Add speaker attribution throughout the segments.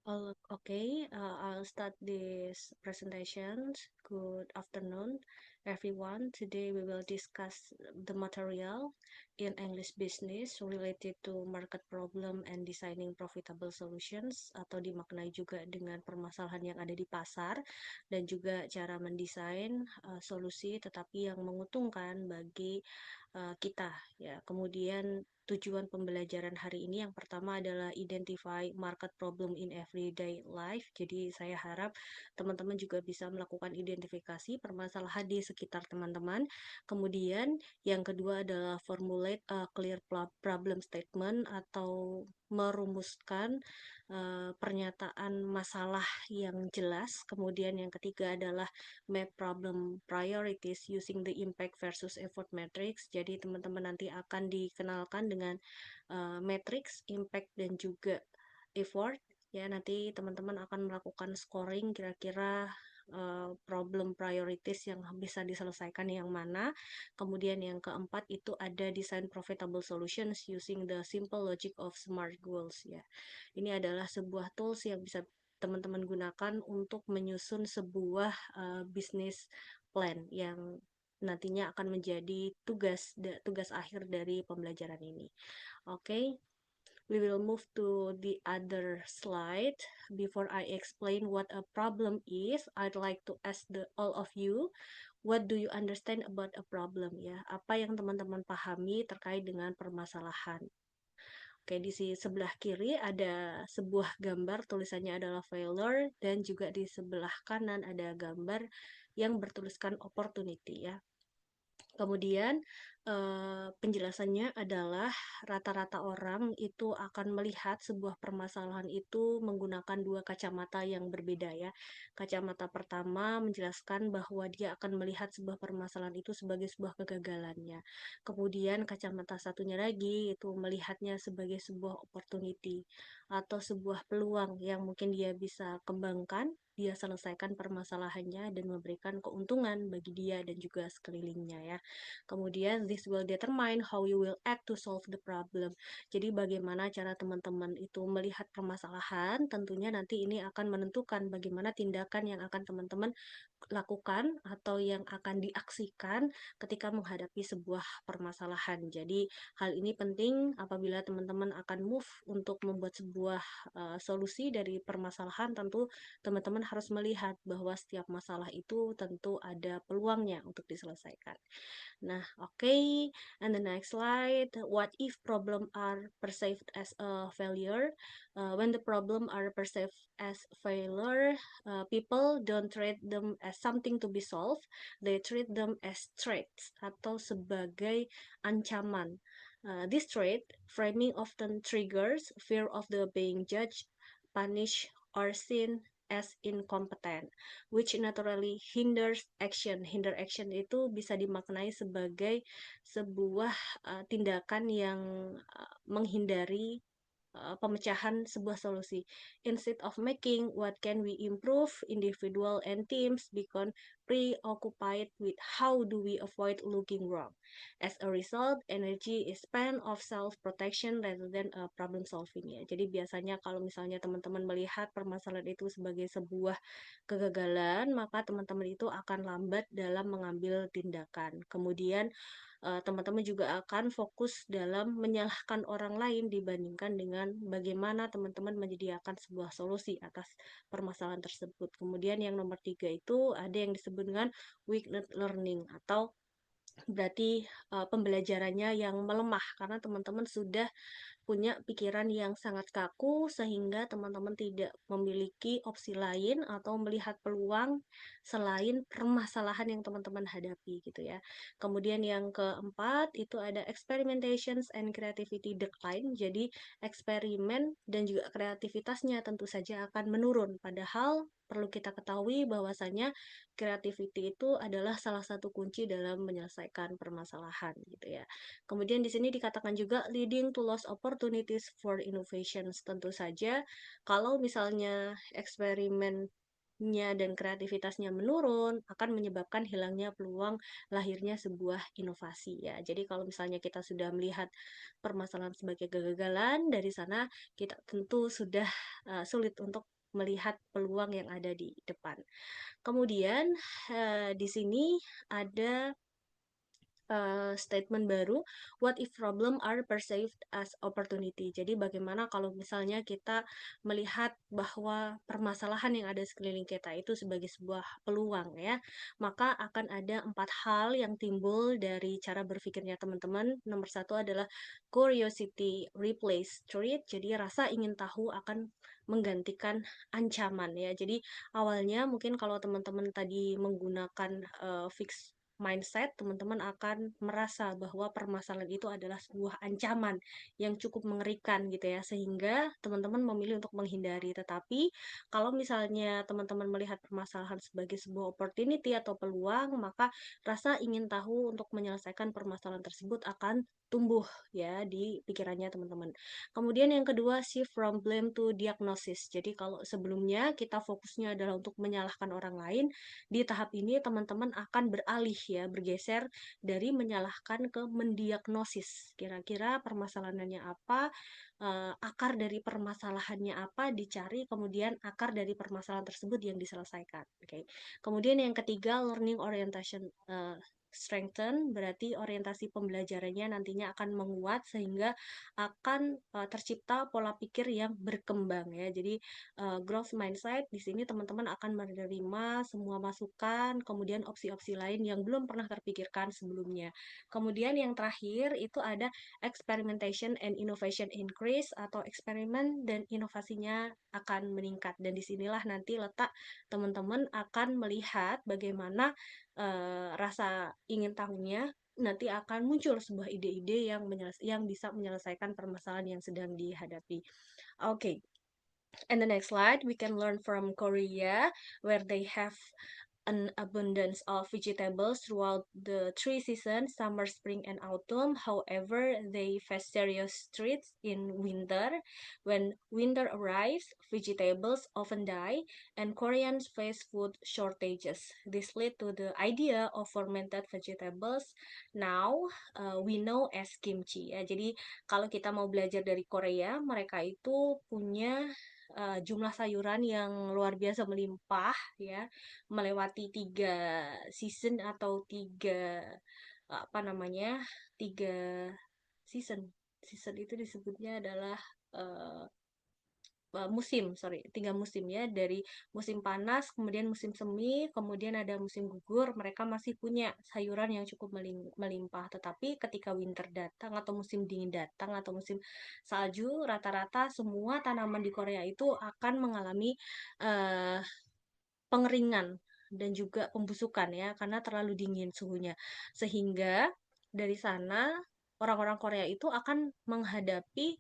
Speaker 1: I'll start this presentation. Good afternoon, everyone. Today we will discuss the material in English business related to market problem and designing profitable solutions, atau dimaknai juga dengan permasalahan yang ada di pasar dan juga cara mendesain solusi tetapi yang menguntungkan bagi kita ya. Kemudian tujuan pembelajaran hari ini yang pertama adalah identify market problem in everyday life. Jadi saya harap teman-teman juga bisa melakukan identifikasi permasalahan di sekitar teman-teman. Kemudian yang kedua adalah formulate a clear problem statement atau merumuskan pernyataan masalah yang jelas. Kemudian yang ketiga adalah map problem priorities using the impact versus effort matrix. Jadi teman-teman nanti akan dikenalkan dengan matrix, impact, dan juga effort. Ya, nanti teman-teman akan melakukan scoring kira-kira problem priorities yang bisa diselesaikan yang mana. Kemudian yang keempat itu ada design profitable solutions using the simple logic of SMART goals ya. Ini adalah sebuah tools yang bisa teman-teman gunakan untuk menyusun sebuah business plan yang nantinya akan menjadi tugas akhir dari pembelajaran ini. Oke, we will move to the other slide. Before I explain what a problem is, I'd like to ask all of you, what do you understand about a problem ya? Apa yang teman-teman pahami terkait dengan permasalahan? Oke, di sebelah kiri ada sebuah gambar, tulisannya adalah failure, dan juga di sebelah kanan ada gambar yang bertuliskan opportunity ya. Kemudian penjelasannya adalah rata-rata orang itu akan melihat sebuah permasalahan itu menggunakan dua kacamata yang berbeda ya. Kacamata pertama menjelaskan bahwa dia akan melihat sebuah permasalahan itu sebagai sebuah kegagalannya. Kemudian kacamata satunya lagi itu melihatnya sebagai sebuah opportunity atau sebuah peluang yang mungkin dia bisa kembangkan, dia selesaikan permasalahannya dan memberikan keuntungan bagi dia dan juga sekelilingnya ya. Kemudian this will determine how you will act to solve the problem. Jadi bagaimana cara teman-teman itu melihat permasalahan, tentunya nanti ini akan menentukan bagaimana tindakan yang akan teman-teman lakukan atau yang akan diaksikan ketika menghadapi sebuah permasalahan. Jadi hal ini penting apabila teman-teman akan move untuk membuat sebuah solusi dari permasalahan. Tentu teman-teman harus melihat bahwa setiap masalah itu tentu ada peluangnya untuk diselesaikan. Nah, okay. And the next slide, what if problem are perceived as a failure? When the problem are perceived as failure, people don't treat them as something to be solved, they treat them as threats atau sebagai ancaman. This trait framing often triggers fear of the being judged, punished, or seen as incompetent, which naturally hinders action. Hinder action itu bisa dimaknai sebagai sebuah tindakan yang menghindari pemecahan sebuah solusi. Instead of making what can we improve, individual and teams become preoccupied with how do we avoid looking wrong. As a result, energy is spent of self-protection rather than problem solving ya. Jadi biasanya kalau misalnya teman-teman melihat permasalahan itu sebagai sebuah kegagalan, maka teman-teman itu akan lambat dalam mengambil tindakan. Kemudian teman-teman juga akan fokus dalam menyalahkan orang lain dibandingkan dengan bagaimana teman-teman menyediakan sebuah solusi atas permasalahan tersebut. Kemudian yang nomor 3 itu ada yang disebut dengan weak learning atau berarti pembelajarannya yang melemah karena teman-teman sudah punya pikiran yang sangat kaku sehingga teman-teman tidak memiliki opsi lain atau melihat peluang selain permasalahan yang teman-teman hadapi gitu ya. Kemudian yang keempat itu ada experimentations and creativity decline. Jadi eksperimen dan juga kreativitasnya tentu saja akan menurun. Padahal perlu kita ketahui bahwasanya creativity itu adalah salah satu kunci dalam menyelesaikan permasalahan gitu ya. Kemudian di sini dikatakan juga leading to lost opportunities for innovations. Tentu saja kalau misalnya eksperimennya dan kreativitasnya menurun akan menyebabkan hilangnya peluang lahirnya sebuah inovasi ya. Jadi kalau misalnya kita sudah melihat permasalahan sebagai kegagalan, dari sana kita tentu sudah sulit untuk melihat peluang yang ada di depan. Kemudian di sini ada statement baru, what if problem are perceived as opportunity. Jadi bagaimana kalau misalnya kita melihat bahwa permasalahan yang ada sekeliling kita itu sebagai sebuah peluang ya, maka akan ada 4 hal yang timbul dari cara berpikirnya teman-teman. Nomor satu adalah curiosity replace threat, jadi rasa ingin tahu akan menggantikan ancaman ya. Jadi awalnya mungkin kalau teman-teman tadi menggunakan fixed mindset, teman-teman akan merasa bahwa permasalahan itu adalah sebuah ancaman yang cukup mengerikan gitu ya, sehingga teman-teman memilih untuk menghindari. Tetapi kalau misalnya teman-teman melihat permasalahan sebagai sebuah opportunity atau peluang, maka rasa ingin tahu untuk menyelesaikan permasalahan tersebut akan tumbuh ya di pikirannya teman-teman. Kemudian yang kedua, shift from blame to diagnosis. Jadi kalau sebelumnya kita fokusnya adalah untuk menyalahkan orang lain, di tahap ini teman-teman akan beralih ya, bergeser dari menyalahkan ke mendiagnosis. Kira-kira permasalahannya apa, akar dari permasalahannya apa, dicari, kemudian akar dari permasalahan tersebut yang diselesaikan. Oke. Kemudian yang ketiga, learning orientation strengthen, berarti orientasi pembelajarannya nantinya akan menguat sehingga akan tercipta pola pikir yang berkembang ya. Jadi growth mindset di sini teman-teman akan menerima semua masukan, kemudian opsi-opsi lain yang belum pernah terpikirkan sebelumnya. Kemudian yang terakhir itu ada experimentation and innovation increase, atau eksperimen dan inovasinya akan meningkat. Dan disinilah nanti letak teman-teman akan melihat bagaimana rasa ingin tahunya, nanti akan muncul sebuah ide-ide yang bisa menyelesaikan permasalahan yang sedang dihadapi. Oke. And the next slide, we can learn from Korea, where they have an abundance of vegetables throughout the 3 seasons, summer, spring, and autumn. However, they face serious threats in winter. When winter arrives, vegetables often die, and Koreans face food shortages. This led to the idea of fermented vegetables. Now, we know as kimchi. Ya, jadi kalau kita mau belajar dari Korea, mereka itu punya jumlah sayuran yang luar biasa melimpah ya, melewati 3 season atau apa namanya 3 season. Season itu disebutnya adalah uh, musim, sorry, 3 musim ya, dari musim panas, kemudian musim semi, kemudian ada musim gugur. Mereka masih punya sayuran yang cukup melimpah. Tetapi ketika winter datang atau musim dingin datang atau musim salju, rata-rata semua tanaman di Korea itu akan mengalami uh, pengeringan dan juga pembusukan ya, karena terlalu dingin suhunya. Sehingga dari sana orang-orang Korea itu akan menghadapi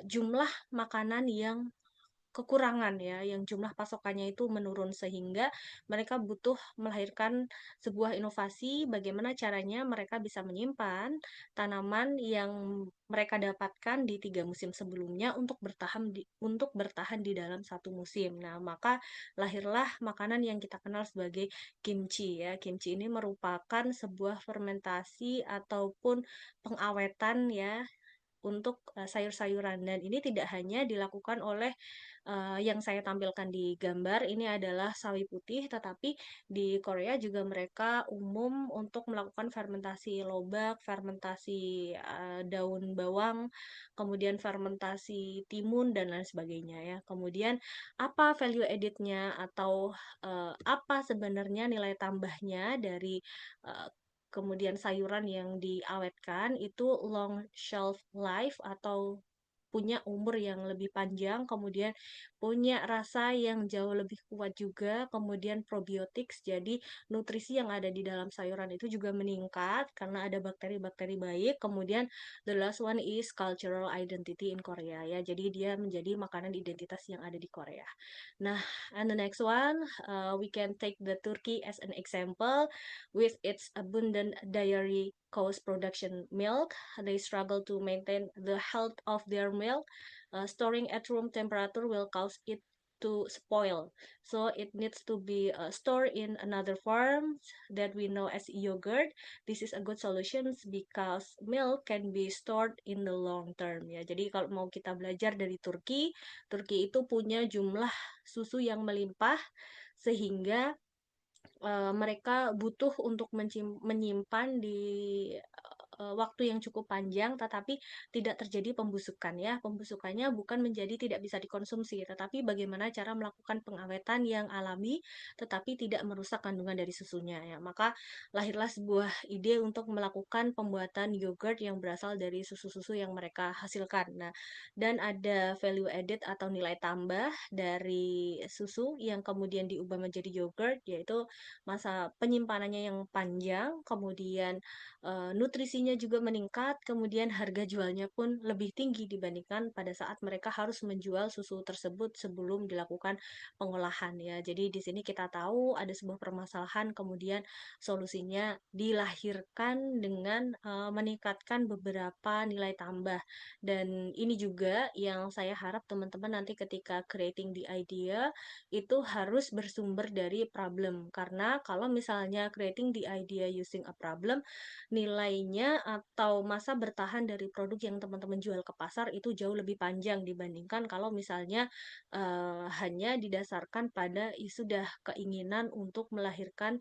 Speaker 1: jumlah makanan yang kekurangan ya, yang jumlah pasokannya itu menurun, sehingga mereka butuh melahirkan sebuah inovasi bagaimana caranya mereka bisa menyimpan tanaman yang mereka dapatkan di 3 musim sebelumnya untuk bertahan di dalam 1 musim. Nah, maka lahirlah makanan yang kita kenal sebagai kimchi ya. Kimchi ini merupakan sebuah fermentasi ataupun pengawetan ya untuk sayur-sayuran, dan ini tidak hanya dilakukan oleh yang saya tampilkan di gambar ini adalah sawi putih, tetapi di Korea juga mereka umum untuk melakukan fermentasi lobak, fermentasi daun bawang, kemudian fermentasi timun dan lain sebagainya ya. Kemudian apa value added-nya atau apa sebenarnya nilai tambahnya dari kemudian sayuran yang diawetkan itu long shelf life, atau punya umur yang lebih panjang, kemudian punya rasa yang jauh lebih kuat juga, kemudian probiotics, jadi nutrisi yang ada di dalam sayuran itu juga meningkat karena ada bakteri-bakteri baik. Kemudian the last one is cultural identity in Korea ya, jadi dia menjadi makanan identitas yang ada di Korea. Nah, and the next one, we can take the Turkey as an example. With its abundant dairy cows production milk, they struggle to maintain the health of their milk. Storing at room temperature will cause it to spoil. So it needs to be stored in another form that we know as yogurt. This is a good solution because milk can be stored in the long term ya. Jadi kalau mau kita belajar dari Turki, Turki itu punya jumlah susu yang melimpah sehingga mereka butuh untuk menyimpan di waktu yang cukup panjang, tetapi tidak terjadi pembusukan ya. Pembusukannya bukan menjadi tidak bisa dikonsumsi, tetapi bagaimana cara melakukan pengawetan yang alami, tetapi tidak merusak kandungan dari susunya ya. Maka lahirlah sebuah ide untuk melakukan pembuatan yogurt yang berasal dari susu-susu yang mereka hasilkan. Nah, dan ada value added atau nilai tambah dari susu yang kemudian diubah menjadi yogurt, yaitu masa penyimpanannya yang panjang, kemudian nutrisinya juga meningkat, kemudian harga jualnya pun lebih tinggi dibandingkan pada saat mereka harus menjual susu tersebut sebelum dilakukan pengolahan ya. Jadi di sini kita tahu ada sebuah permasalahan, kemudian solusinya dilahirkan dengan meningkatkan beberapa nilai tambah. Dan ini juga yang saya harap teman-teman nanti ketika creating the idea itu harus bersumber dari problem, karena kalau misalnya creating the idea using a problem, nilainya atau masa bertahan dari produk yang teman-teman jual ke pasar itu jauh lebih panjang dibandingkan kalau misalnya hanya didasarkan pada sudah keinginan untuk melahirkan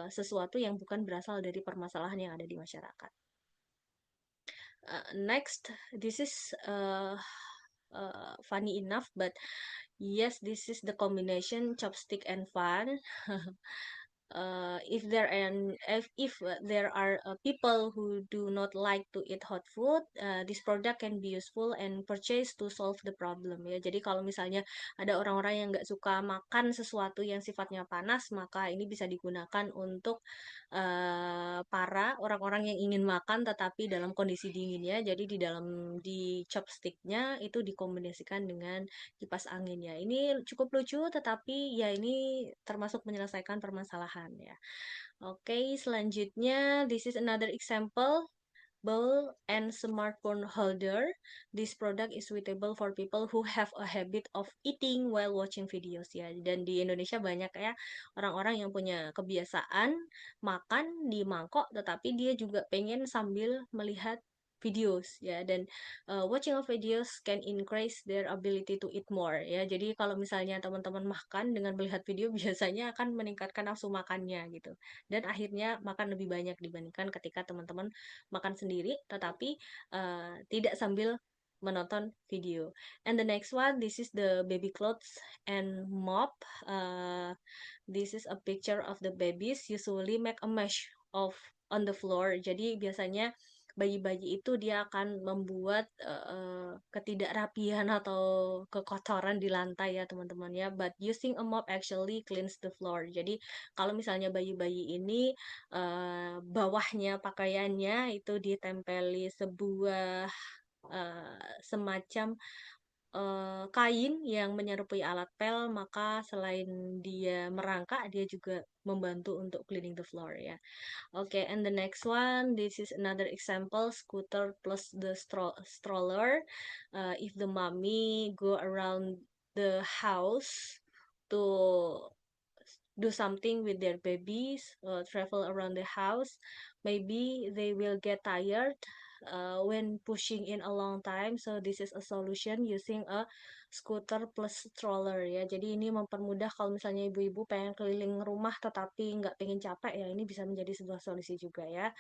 Speaker 1: sesuatu yang bukan berasal dari permasalahan yang ada di masyarakat. Next, this is funny enough, but yes, this is the combination chopstick and fun. If there are people who do not like to eat hot food, this product can be useful and purchased to solve the problem ya. Jadi kalau misalnya ada orang-orang yang nggak suka makan sesuatu yang sifatnya panas, maka ini bisa digunakan untuk para orang-orang yang ingin makan tetapi dalam kondisi dingin ya. Jadi di chopsticknya itu dikombinasikan dengan kipas angin ya. Ini cukup lucu tetapi ya ini termasuk menyelesaikan permasalahan ya. Oke, selanjutnya this is another example. Bowl and smartphone holder. This product is suitable for people who have a habit of eating while watching videos ya. Dan di Indonesia banyak ya orang-orang yang punya kebiasaan makan di mangkok, tetapi dia juga pengen sambil melihat videos ya. Dan watching of videos can increase their ability to eat more ya. Jadi kalau misalnya teman-teman makan dengan melihat video biasanya akan meningkatkan nafsu makannya gitu. Dan akhirnya makan lebih banyak dibandingkan ketika teman-teman makan sendiri tetapi tidak sambil menonton video. And the next one, this is the baby clothes and mop. This is a picture of the babies usually make a mess of on the floor. Jadi biasanya bayi-bayi itu dia akan membuat ketidakrapian atau kekotoran di lantai ya teman-teman ya. But using a mop actually cleans the floor. Jadi kalau misalnya bayi-bayi ini bawahnya pakaiannya itu ditempeli sebuah semacam kain yang menyerupai alat pel, maka selain dia merangkak, dia juga membantu untuk cleaning the floor ya. Okay, and the next one, this is another example, scooter plus the stroller. If the mommy go around the house to do something with their babies, travel around the house, maybe they will get tired when pushing in a long time. So this is a solution using a scooter plus stroller ya. Jadi ini mempermudah kalau misalnya ibu-ibu pengen keliling rumah tetapi nggak pengen capek ya, ini bisa menjadi sebuah solusi juga ya.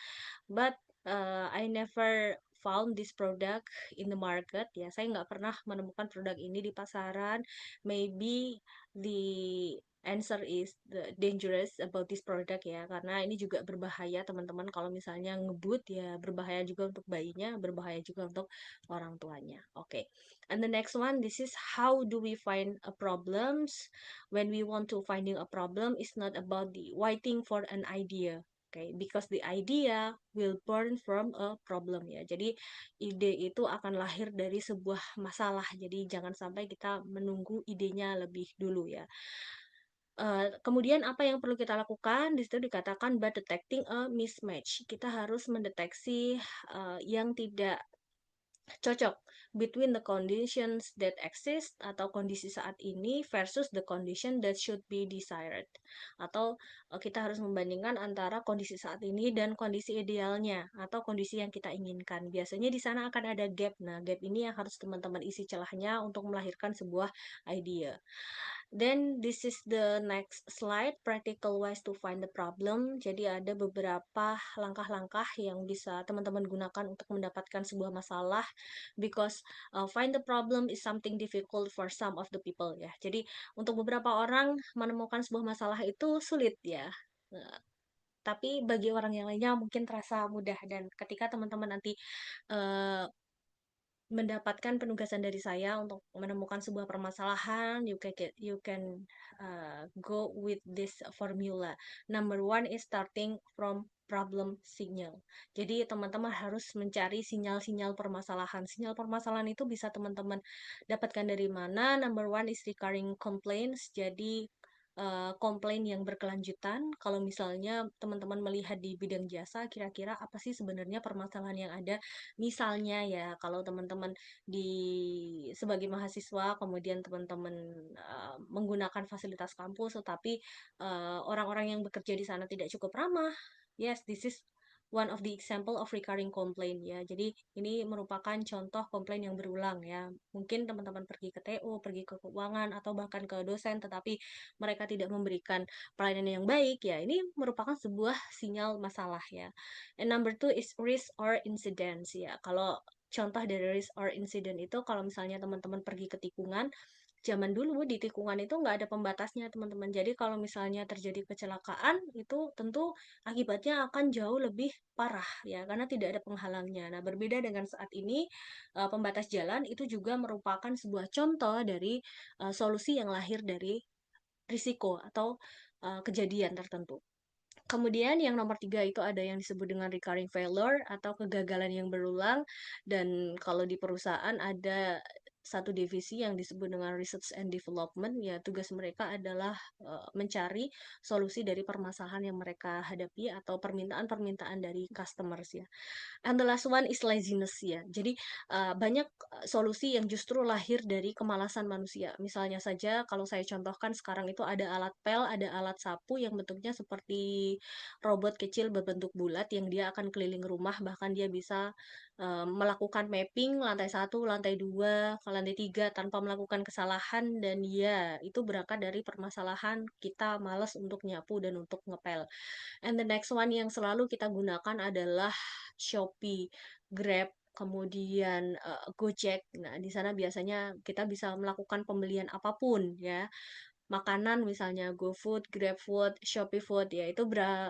Speaker 1: But I never found this product in the market ya. Saya nggak pernah menemukan produk ini di pasaran. Maybe the answer is the dangerous about this product ya, karena ini juga berbahaya teman-teman. Kalau misalnya ngebut ya berbahaya juga untuk bayinya, berbahaya juga untuk orang tuanya. Oke. And the next one, this is how do we find a problems. When we want to finding a problem, is not about the waiting for an idea. Okay, because the idea will born from a problem ya. Jadi ide itu akan lahir dari sebuah masalah. Jadi jangan sampai kita menunggu idenya lebih dulu ya. Kemudian apa yang perlu kita lakukan? Di situ dikatakan by detecting a mismatch. Kita harus mendeteksi yang tidak cocok between the conditions that exist atau kondisi saat ini versus the condition that should be desired. Atau kita harus membandingkan antara kondisi saat ini dan kondisi idealnya atau kondisi yang kita inginkan. Biasanya di sana akan ada gap. Nah, gap ini yang harus teman-teman isi celahnya untuk melahirkan sebuah idea. Then this is the next slide, practical ways to find the problem. Jadi ada beberapa langkah-langkah yang bisa teman-teman gunakan untuk mendapatkan sebuah masalah, because find the problem is something difficult for some of the people ya. Jadi untuk beberapa orang menemukan sebuah masalah itu sulit ya. Nah, tapi bagi orang yang lainnya mungkin terasa mudah, dan ketika teman-teman nanti uh, mendapatkan penugasan dari saya untuk menemukan sebuah permasalahan, you can go with this formula. Number one is starting from problem signal. Jadi teman-teman harus mencari sinyal-sinyal permasalahan. Sinyal permasalahan itu bisa teman-teman dapatkan dari mana? Number one is recurring complaints. Jadi komplain yang berkelanjutan. Kalau misalnya teman-teman melihat di bidang jasa, kira-kira apa sih sebenarnya permasalahan yang ada? Misalnya ya, kalau teman-teman di sebagai mahasiswa, kemudian teman-teman menggunakan fasilitas kampus, tetapi orang-orang yang bekerja di sana tidak cukup ramah. Yes, this is one of the example of recurring complaint ya. Jadi ini merupakan contoh komplain yang berulang ya. Mungkin teman-teman pergi ke TU, pergi ke keuangan, atau bahkan ke dosen, tetapi mereka tidak memberikan pelayanan yang baik ya. Ini merupakan sebuah sinyal masalah ya. And number two is risk or incidents ya. Kalau contoh dari risk or incident itu, kalau misalnya teman-teman pergi ke tikungan, zaman dulu di tikungan itu nggak ada pembatasnya teman-teman. Jadi kalau misalnya terjadi kecelakaan, itu tentu akibatnya akan jauh lebih parah ya, karena tidak ada penghalangnya. Nah, berbeda dengan saat ini, pembatas jalan itu juga merupakan sebuah contoh dari solusi yang lahir dari risiko atau kejadian tertentu. Kemudian yang nomor 3 itu ada yang disebut dengan recurring failure atau kegagalan yang berulang. Dan kalau di perusahaan ada satu divisi yang disebut dengan research and development, ya tugas mereka adalah mencari solusi dari permasalahan yang mereka hadapi atau permintaan-permintaan dari customers ya. And the last one is laziness ya. Jadi banyak solusi yang justru lahir dari kemalasan manusia. Misalnya saja kalau saya contohkan sekarang itu ada alat pel, ada alat sapu yang bentuknya seperti robot kecil berbentuk bulat yang dia akan keliling rumah, bahkan dia bisa melakukan mapping lantai 1, lantai 2, ke lantai 3 tanpa melakukan kesalahan, dan ya itu berangkat dari permasalahan kita malas untuk nyapu dan untuk ngepel. And the next one yang selalu kita gunakan adalah Shopee, Grab, kemudian Gojek. Nah, di sana biasanya kita bisa melakukan pembelian apapun ya. Makanan misalnya GoFood, GrabFood, Shopee Food ya, itu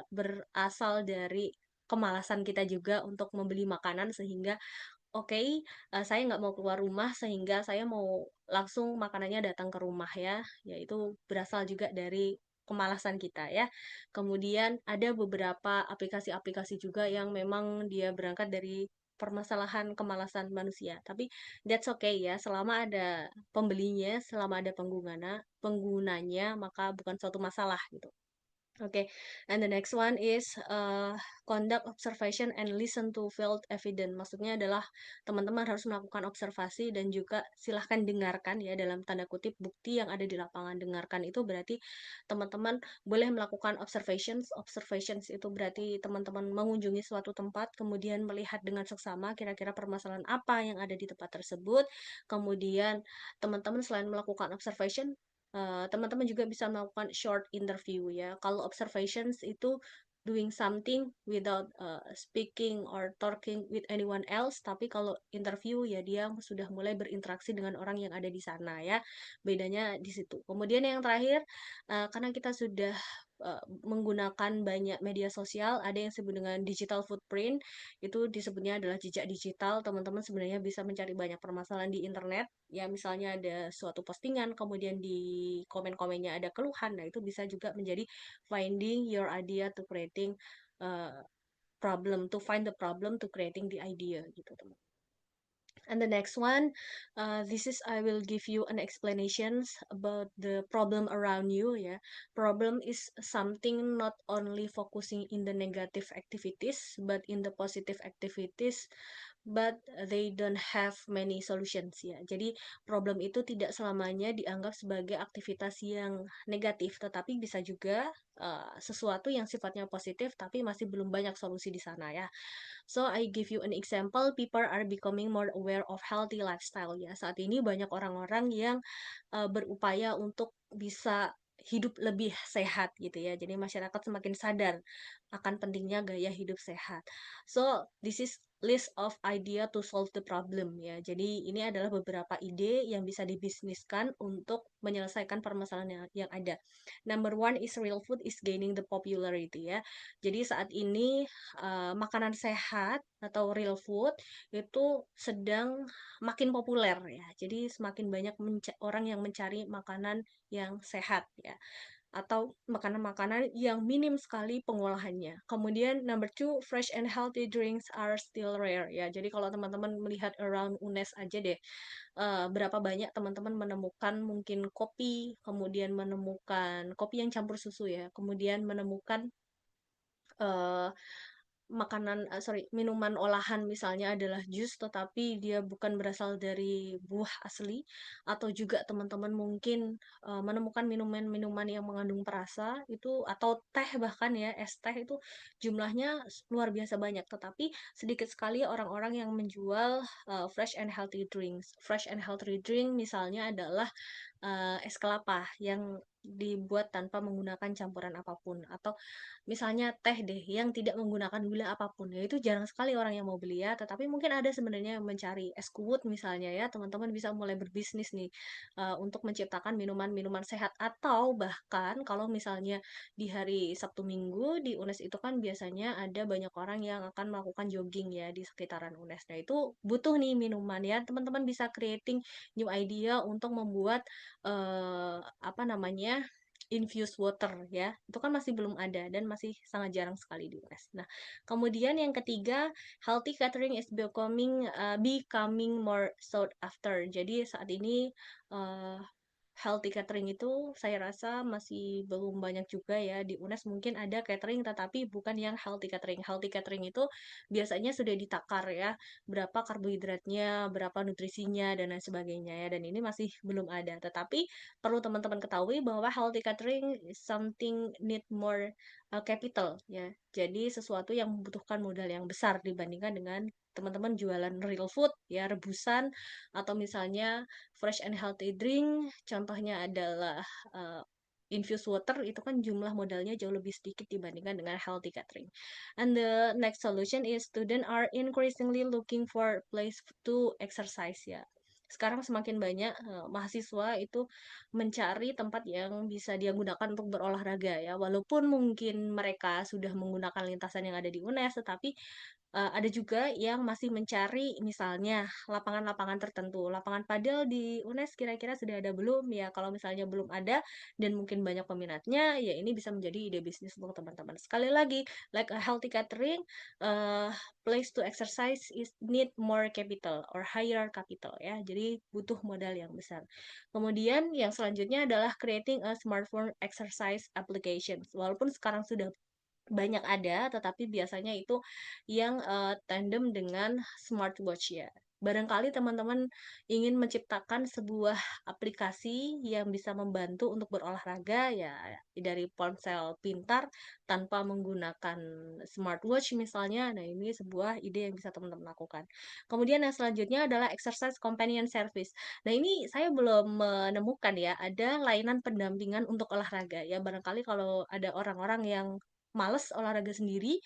Speaker 1: berasal dari kemalasan kita juga untuk membeli makanan, sehingga oke, saya nggak mau keluar rumah sehingga saya mau langsung makanannya datang ke rumah ya. Yaitu berasal juga dari kemalasan kita ya. Kemudian ada beberapa aplikasi-aplikasi juga yang memang dia berangkat dari permasalahan kemalasan manusia. Tapi that's okay ya, selama ada pembelinya, selama ada penggunanya, maka bukan suatu masalah gitu. Oke, and the next one is conduct observation and listen to field evidence. Maksudnya adalah teman-teman harus melakukan observasi dan juga silahkan dengarkan ya, dalam tanda kutip, bukti yang ada di lapangan. Dengarkan itu berarti teman-teman boleh melakukan observations. Observations itu berarti teman-teman mengunjungi suatu tempat, kemudian melihat dengan seksama kira-kira permasalahan apa yang ada di tempat tersebut. Kemudian teman-teman selain melakukan observation, teman-teman juga bisa melakukan short interview ya. Kalau observations itu doing something without speaking or talking with anyone else, tapi kalau interview ya dia sudah mulai berinteraksi dengan orang yang ada di sana ya. Bedanya di situ. Kemudian yang terakhir, karena kita sudah menggunakan banyak media sosial, ada yang disebut dengan digital footprint. Itu disebutnya adalah jejak digital. Teman-teman sebenarnya bisa mencari banyak permasalahan di internet ya, misalnya ada suatu postingan, kemudian di komen-komennya ada keluhan. Nah, itu bisa juga menjadi finding your idea to creating uh, problem, to find the problem to creating the idea gitu teman. And the next one, this is I will give you an explanations about the problem around you ya. Problem is something not only focusing in the negative activities but in the positive activities but they don't have many solutions ya. Jadi problem itu tidak selamanya dianggap sebagai aktivitas yang negatif, tetapi bisa juga sesuatu yang sifatnya positif tapi masih belum banyak solusi di sana ya. So I give you an example, people are becoming more aware of healthy lifestyle ya. Saat ini banyak orang-orang yang berupaya untuk bisa hidup lebih sehat gitu ya. Jadi masyarakat semakin sadar akan pentingnya gaya hidup sehat. So this is list of idea to solve the problem ya. Jadi ini adalah beberapa ide yang bisa dibisniskan untuk menyelesaikan permasalahan yang ada. Number one is real food is gaining the popularity ya. Jadi saat ini makanan sehat atau real food itu sedang makin populer ya. Jadi semakin banyak orang yang mencari makanan yang sehat ya, atau makanan-makanan yang minim sekali pengolahannya. Kemudian number two, fresh and healthy drinks are still rare ya. Jadi kalau teman-teman melihat around UNES aja deh, berapa banyak teman-teman menemukan mungkin kopi, kemudian menemukan kopi yang campur susu ya, kemudian menemukan eh, minuman olahan misalnya adalah jus tetapi dia bukan berasal dari buah asli, atau juga teman-teman mungkin menemukan minuman-minuman yang mengandung perasa itu, atau teh bahkan ya, es teh itu jumlahnya luar biasa banyak, tetapi sedikit sekali orang-orang yang menjual fresh and healthy drinks. Fresh and healthy drink misalnya adalah es kelapa yang dibuat tanpa menggunakan campuran apapun, atau misalnya teh deh yang tidak menggunakan gula apapun, ya itu jarang sekali orang yang mau beli ya, tetapi mungkin ada sebenarnya yang mencari. Es kuwut misalnya ya, teman-teman bisa mulai berbisnis nih untuk menciptakan minuman-minuman sehat, atau bahkan kalau misalnya di hari Sabtu Minggu di UNES itu kan biasanya ada banyak orang yang akan melakukan jogging ya di sekitaran UNES. Nah, itu butuh nih minuman ya, teman-teman bisa creating new idea untuk membuat apa namanya, infused water ya, itu kan masih belum ada dan masih sangat jarang sekali di US. Nah, kemudian yang ketiga, healthy catering is becoming more sought after. Jadi saat ini uh, healthy catering itu saya rasa masih belum banyak juga ya di UNES. Mungkin ada catering tetapi bukan yang healthy catering. Healthy catering itu biasanya sudah ditakar ya, berapa karbohidratnya, berapa nutrisinya dan lain sebagainya ya, dan ini masih belum ada. Tetapi perlu teman-teman ketahui bahwa healthy catering is something need more capital ya. Jadi sesuatu yang membutuhkan modal yang besar dibandingkan dengan teman-teman jualan real food ya, rebusan, atau misalnya fresh and healthy drink, contohnya adalah infused water, itu kan jumlah modalnya jauh lebih sedikit dibandingkan dengan healthy catering. And the next solution is students are increasingly looking for place to exercise ya. Sekarang semakin banyak mahasiswa itu mencari tempat yang bisa dia gunakan untuk berolahraga ya. Walaupun mungkin mereka sudah menggunakan lintasan yang ada di UNES, tetapi ada juga yang masih mencari misalnya lapangan-lapangan tertentu. Lapangan padel di UNES kira-kira sudah ada belum? Ya, kalau misalnya belum ada dan mungkin banyak peminatnya, ya ini bisa menjadi ide bisnis untuk teman-teman. Sekali lagi, like a healthy catering, place to exercise is need more capital or higher capital ya. Jadi butuh modal yang besar. Kemudian yang selanjutnya adalah creating a smartphone exercise applications. Walaupun sekarang sudah banyak ada, tetapi biasanya itu yang tandem dengan smartwatch ya. Barangkali teman-teman ingin menciptakan sebuah aplikasi yang bisa membantu untuk berolahraga ya, dari ponsel pintar tanpa menggunakan smartwatch misalnya. Nah, ini sebuah ide yang bisa teman-teman lakukan. Kemudian yang selanjutnya adalah exercise companion service. Nah, ini saya belum menemukan ya ada layanan pendampingan untuk olahraga ya. Barangkali kalau ada orang-orang yang males olahraga sendiri,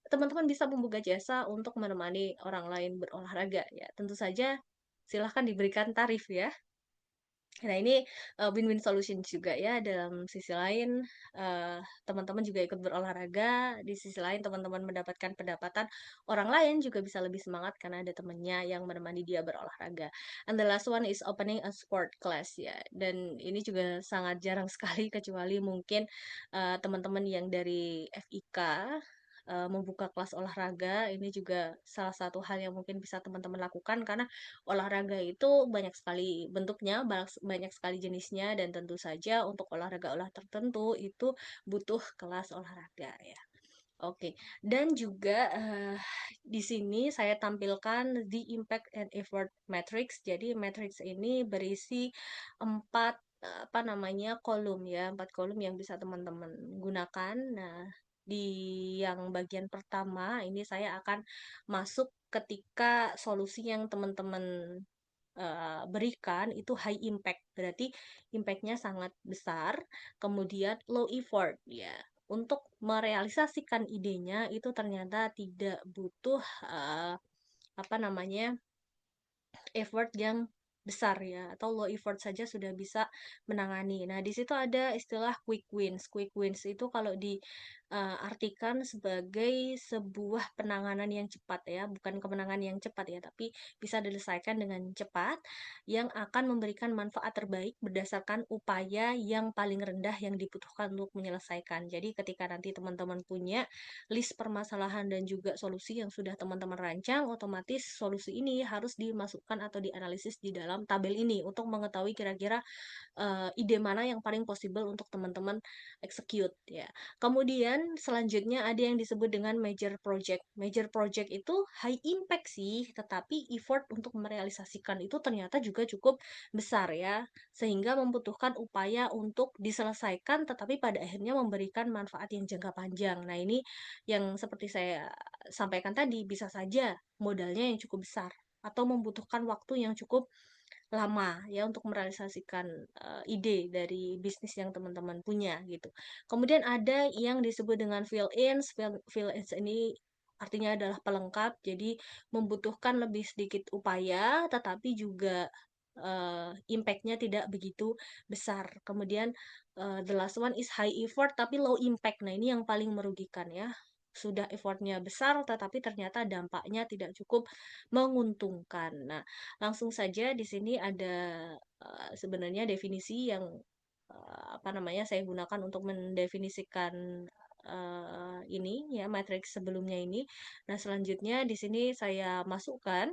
Speaker 1: teman-teman bisa membuka jasa untuk menemani orang lain berolahraga ya. Tentu saja silahkan diberikan tarif ya. Nah, ini win-win solution juga ya. Dalam sisi lain, teman-teman juga ikut berolahraga, di sisi lain teman-teman mendapatkan pendapatan, orang lain juga bisa lebih semangat karena ada temannya yang menemani dia berolahraga. And the last one is opening a sport class ya. Dan ini juga sangat jarang sekali, kecuali mungkin teman-teman yang dari FIK membuka kelas olahraga. Ini juga salah satu hal yang mungkin bisa teman-teman lakukan, karena olahraga itu banyak sekali bentuknya, banyak sekali jenisnya, dan tentu saja untuk olahraga tertentu itu butuh kelas olahraga ya. Oke, dan juga, di sini saya tampilkan the impact and effort matrix. Jadi matrix ini berisi 4, apa namanya, kolom ya, 4 kolom yang bisa teman-teman gunakan. Nah, di yang bagian pertama ini saya akan masuk ketika solusi yang teman-teman berikan itu high impact, berarti impact-nya sangat besar, kemudian low effort, ya. Untuk merealisasikan idenya itu ternyata tidak butuh, apa namanya, effort yang besar ya, atau low effort saja sudah bisa menangani. Nah, di situ ada istilah quick wins. Quick wins itu kalau diartikan sebagai sebuah penanganan yang cepat ya, bukan kemenangan yang cepat ya, tapi bisa diselesaikan dengan cepat yang akan memberikan manfaat terbaik berdasarkan upaya yang paling rendah yang dibutuhkan untuk menyelesaikan. Jadi ketika nanti teman-teman punya list permasalahan dan juga solusi yang sudah teman-teman rancang, otomatis solusi ini harus dimasukkan atau dianalisis di dalam tabel ini untuk mengetahui kira-kira ide mana yang paling possible untuk teman-teman execute ya. Kemudian selanjutnya ada yang disebut dengan major project. Major project itu high impact sih, tetapi effort untuk merealisasikan itu ternyata juga cukup besar ya, sehingga membutuhkan upaya untuk diselesaikan tetapi pada akhirnya memberikan manfaat yang jangka panjang. Nah, ini yang seperti saya sampaikan tadi, bisa saja modalnya yang cukup besar atau membutuhkan waktu yang cukup lama ya untuk merealisasikan, ide dari bisnis yang teman-teman punya gitu. Kemudian ada yang disebut dengan fill-ins. Fill-ins ini artinya adalah pelengkap, jadi membutuhkan lebih sedikit upaya tetapi juga, impact-nya tidak begitu besar. Kemudian, the last one is high effort tapi low impact. Nah, ini yang paling merugikan ya. Sudah effort-nya besar tetapi ternyata dampaknya tidak cukup menguntungkan. Nah, langsung saja di sini ada, sebenarnya definisi yang, apa namanya, saya gunakan untuk mendefinisikan, ini ya, matriks sebelumnya ini. Nah, selanjutnya di sini saya masukkan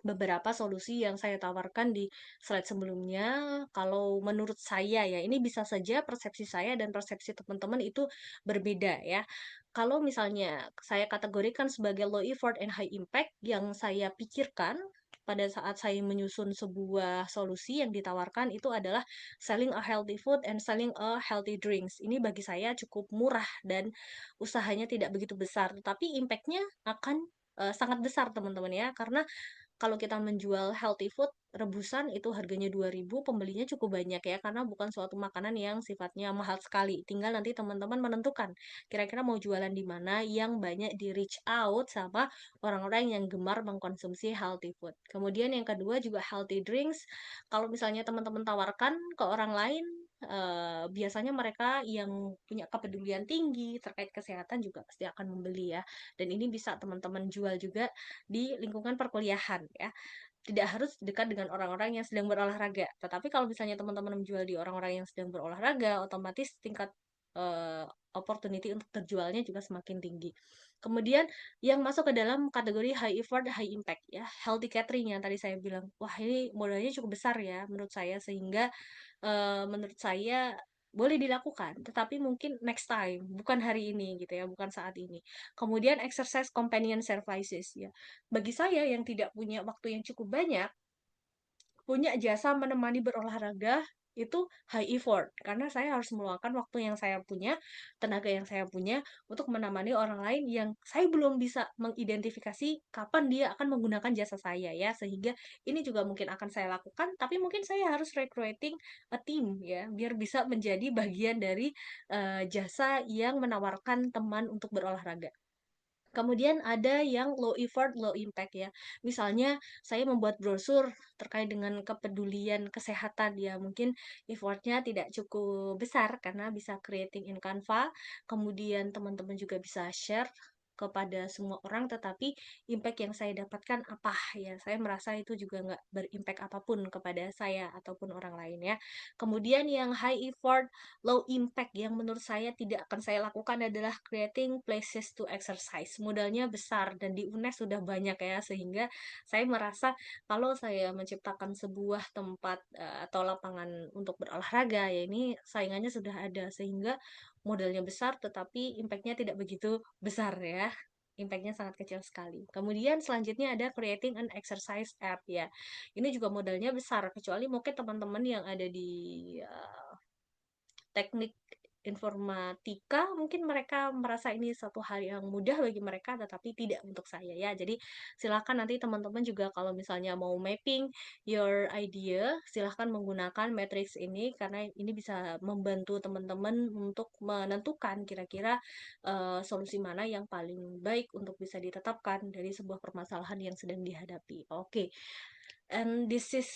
Speaker 1: beberapa solusi yang saya tawarkan di slide sebelumnya. Kalau menurut saya ya, ini bisa saja persepsi saya dan persepsi teman-teman itu berbeda ya. Kalau misalnya saya kategorikan sebagai low effort and high impact, yang saya pikirkan pada saat saya menyusun sebuah solusi yang ditawarkan itu adalah selling a healthy food and selling a healthy drinks. Ini bagi saya cukup murah dan usahanya tidak begitu besar, tetapi impact-nya akan sangat besar teman-teman ya, karena kalau kita menjual healthy food rebusan itu harganya 2.000, pembelinya cukup banyak ya, karena bukan suatu makanan yang sifatnya mahal sekali. Tinggal nanti teman-teman menentukan kira-kira mau jualan di mana yang banyak di reach out sama orang-orang yang gemar mengkonsumsi healthy food. Kemudian yang kedua juga healthy drinks. Kalau misalnya teman-teman tawarkan ke orang lain, biasanya mereka yang punya kepedulian tinggi terkait kesehatan juga pasti akan membeli ya. Dan ini bisa teman-teman jual juga di lingkungan perkuliahan ya. Tidak harus dekat dengan orang-orang yang sedang berolahraga. Tetapi kalau misalnya teman-teman menjual di orang-orang yang sedang berolahraga, otomatis tingkat eh, opportunity untuk terjualnya juga semakin tinggi. Kemudian yang masuk ke dalam kategori high effort, high impact ya, healthy catering yang tadi saya bilang, wah ini modalnya cukup besar ya menurut saya, sehingga menurut saya boleh dilakukan, tetapi mungkin next time, bukan hari ini gitu ya, bukan saat ini. Kemudian exercise companion services ya. Bagi saya yang tidak punya waktu yang cukup banyak, punya jasa menemani berolahraga itu high effort karena saya harus meluangkan waktu yang saya punya, tenaga yang saya punya untuk menemani orang lain yang saya belum bisa mengidentifikasi kapan dia akan menggunakan jasa saya ya, sehingga ini juga mungkin akan saya lakukan, tapi mungkin saya harus recruiting a team ya biar bisa menjadi bagian dari jasa yang menawarkan teman untuk berolahraga. Kemudian ada yang low effort, low impact ya. Misalnya saya membuat brosur terkait dengan kepedulian kesehatan ya, mungkin effortnya tidak cukup besar karena bisa creating in Canva, kemudian teman-teman juga bisa share kepada semua orang, tetapi impact yang saya dapatkan apa ya, saya merasa itu juga nggak berimpact apapun kepada saya ataupun orang lain ya. Kemudian yang high effort, low impact yang menurut saya tidak akan saya lakukan adalah creating places to exercise. Modalnya besar dan di UNES sudah banyak ya, sehingga saya merasa kalau saya menciptakan sebuah tempat atau lapangan untuk berolahraga ya, ini saingannya sudah ada, sehingga modalnya besar tetapi impact-nya tidak begitu besar ya. Impact-nya sangat kecil sekali. Kemudian selanjutnya ada creating an exercise app ya. Ini juga modalnya besar, kecuali mungkin teman-teman yang ada di teknik informatika, mungkin mereka merasa ini satu hal yang mudah bagi mereka, tetapi tidak untuk saya ya. Jadi silakan nanti teman-teman juga kalau misalnya mau mapping your idea, silahkan menggunakan matrix ini karena ini bisa membantu teman-teman untuk menentukan kira-kira solusi mana yang paling baik untuk bisa ditetapkan dari sebuah permasalahan yang sedang dihadapi. Oke. And this is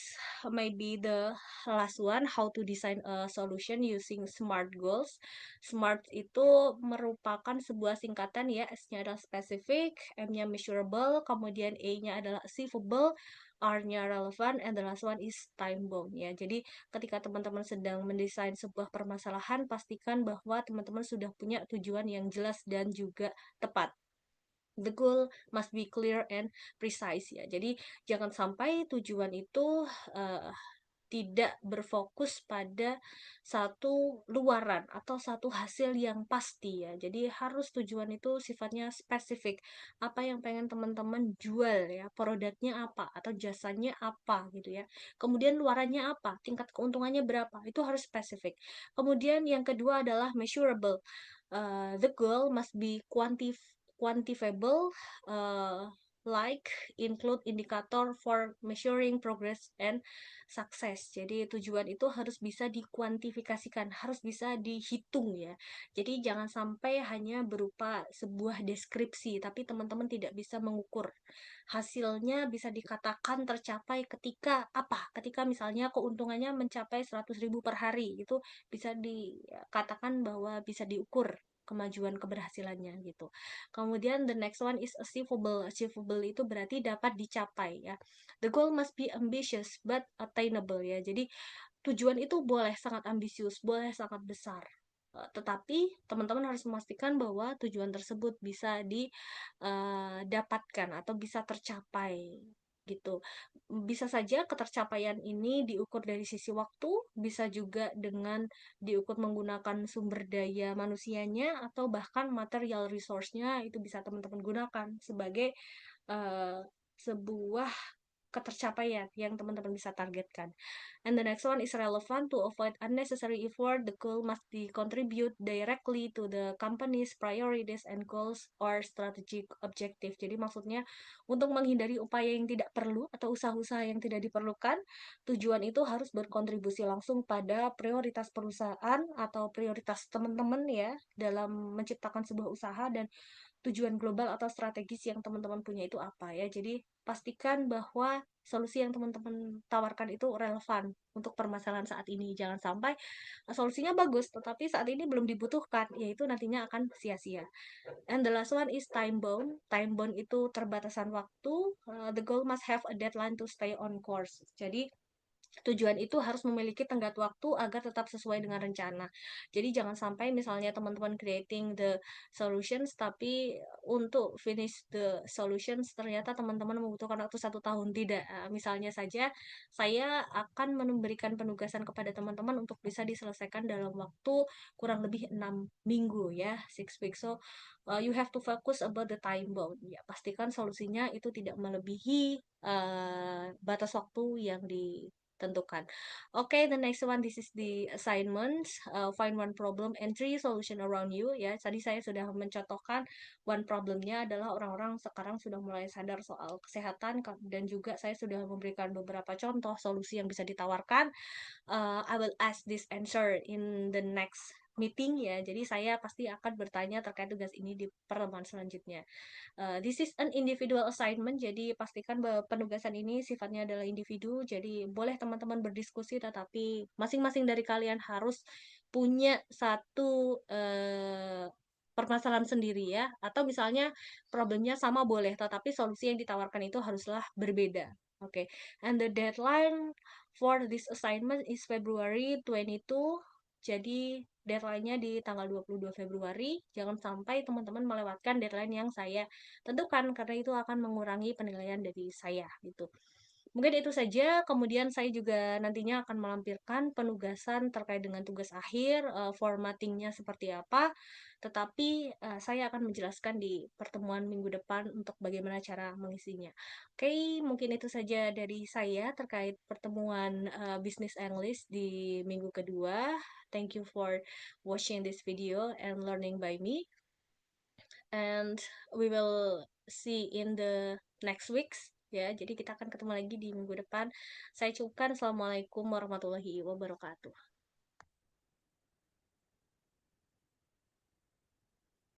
Speaker 1: maybe the last one, how to design a solution using SMART goals. SMART itu merupakan sebuah singkatan ya, S-nya adalah specific, M-nya measurable, kemudian A-nya adalah achievable, R-nya relevant, and the last one is time bound ya. Jadi ketika teman-teman sedang mendesain sebuah permasalahan, pastikan bahwa teman-teman sudah punya tujuan yang jelas dan juga tepat. The goal must be clear and precise ya. Jadi jangan sampai tujuan itu tidak berfokus pada satu luaran atau satu hasil yang pasti ya. Jadi harus tujuan itu sifatnya spesifik. Apa yang pengen teman-teman jual ya, produknya apa atau jasanya apa gitu ya. Kemudian luarannya apa, tingkat keuntungannya berapa, itu harus spesifik. Kemudian yang kedua adalah measurable. The goal must be quantifiable, like include indicator for measuring progress and success. Jadi tujuan itu harus bisa dikuantifikasikan, harus bisa dihitung ya. Jadi jangan sampai hanya berupa sebuah deskripsi, tapi teman-teman tidak bisa mengukur. Hasilnya bisa dikatakan tercapai ketika apa? Ketika misalnya keuntungannya mencapai 100.000 per hari, itu bisa dikatakan bahwa bisa diukur kemajuan keberhasilannya gitu. Kemudian the next one is achievable. Achievable itu berarti dapat dicapai ya. The goal must be ambitious but attainable ya. Jadi tujuan itu boleh sangat ambisius, boleh sangat besar. Tetapi teman-teman harus memastikan bahwa tujuan tersebut bisa didapatkan atau bisa tercapai gitu. Bisa saja ketercapaian ini diukur dari sisi waktu, bisa juga dengan diukur menggunakan sumber daya manusianya atau bahkan material resource-nya itu bisa teman-teman gunakan sebagai sebuah ketercapaian yang teman-teman bisa targetkan. And the next one is relevant. To avoid unnecessary effort, the goal must be contribute directly to the company's priorities and goals or strategic objective. Jadi maksudnya untuk menghindari upaya yang tidak perlu atau usaha-usaha yang tidak diperlukan, tujuan itu harus berkontribusi langsung pada prioritas perusahaan atau prioritas teman-teman ya dalam menciptakan sebuah usaha dan tujuan global atau strategis yang teman-teman punya itu apa ya. Jadi pastikan bahwa solusi yang teman-teman tawarkan itu relevan untuk permasalahan saat ini. Jangan sampai solusinya bagus tetapi saat ini belum dibutuhkan, yaitu nantinya akan sia-sia. And the last one is time bound. Time bound itu terbatasan waktu. The goal must have a deadline to stay on course. Jadi tujuan itu harus memiliki tenggat waktu agar tetap sesuai dengan rencana. Jadi jangan sampai misalnya teman-teman creating the solutions tapi untuk finish the solutions ternyata teman-teman membutuhkan waktu 1 tahun. Tidak. Misalnya saja saya akan memberikan penugasan kepada teman-teman untuk bisa diselesaikan dalam waktu kurang lebih 6 minggu ya, 6 weeks. So you have to focus about the time bound. Ya, pastikan solusinya itu tidak melebihi batas waktu yang tentukan. Okay, the next one, this is the assignment. Find one problem and 3 solution around you. Ya, tadi saya sudah mencontohkan one problemnya adalah orang-orang sekarang sudah mulai sadar soal kesehatan dan juga saya sudah memberikan beberapa contoh solusi yang bisa ditawarkan. I will ask this answer in the next meeting ya. Jadi saya pasti akan bertanya terkait tugas ini di pertemuan selanjutnya. This is an individual assignment, jadi pastikan bahwa penugasan ini sifatnya adalah individu, jadi boleh teman-teman berdiskusi, tetapi masing-masing dari kalian harus punya satu permasalahan sendiri ya, atau misalnya problemnya sama boleh, tetapi solusi yang ditawarkan itu haruslah berbeda. Oke, and the deadline for this assignment is February 22. Jadi deadline-nya di tanggal 22 Februari. Jangan sampai teman-teman melewatkan deadline yang saya tentukan karena itu akan mengurangi penilaian dari saya gitu. Mungkin itu saja, kemudian saya juga nantinya akan melampirkan penugasan terkait dengan tugas akhir, formatting-nya seperti apa, tetapi, saya akan menjelaskan di pertemuan minggu depan untuk bagaimana cara mengisinya. Oke, mungkin itu saja dari saya terkait pertemuan, Business English di minggu kedua. Thank you for watching this video and learning by me, and we will see in the next weeks ya. Jadi kita akan ketemu lagi di minggu depan. Saya ucapkan assalamualaikum warahmatullahi wabarakatuh.